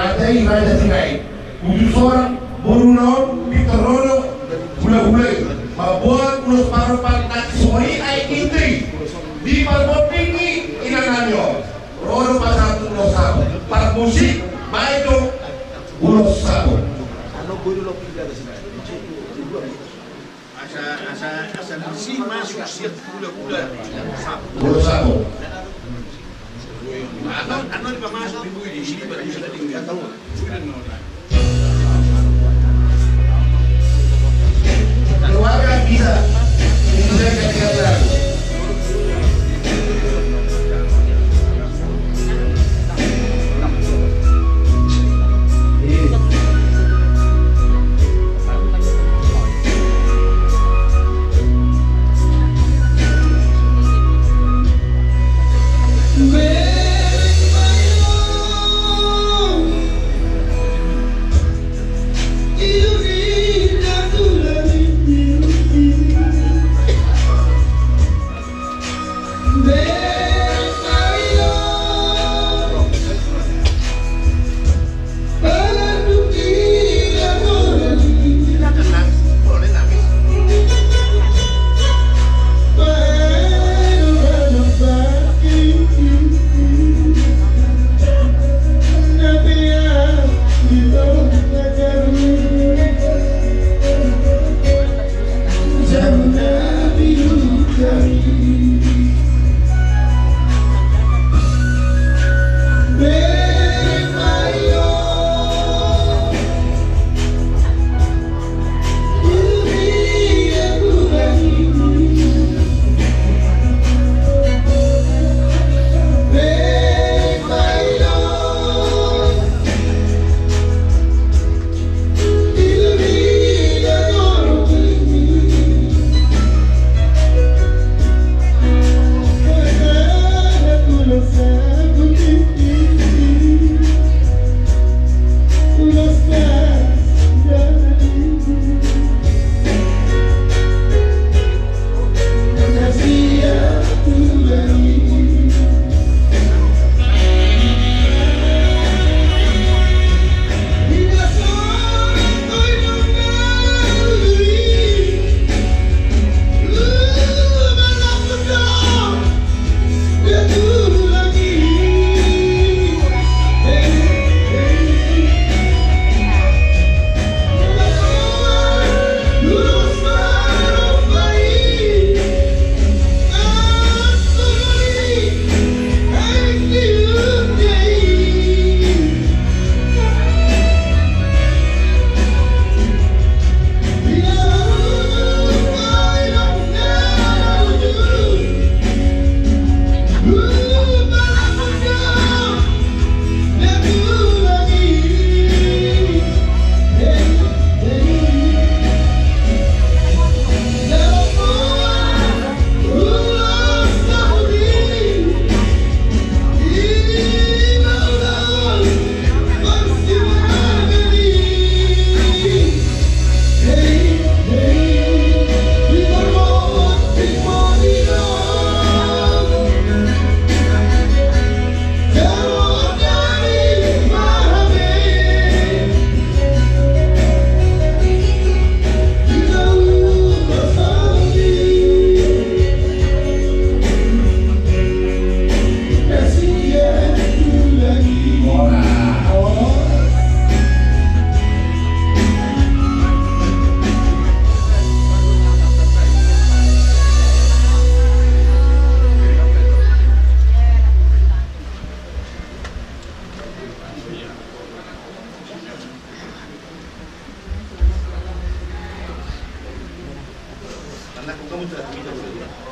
raja Sinai. 7 seorang Borunau di Torono Hula-Hula mabuat ulos parupan at sumari ay intri di palmo tinggi inananyo Roro pasatu ulos sabo para musik maito ulos sabo Ano Borunau pindah ke sini? Asa si masuk siap hula-hula ulos sabo ano di masuk di bui di sini baru bisa tinggal tahu keluarga bisa ketika berlaku Anak kamu sudah bisa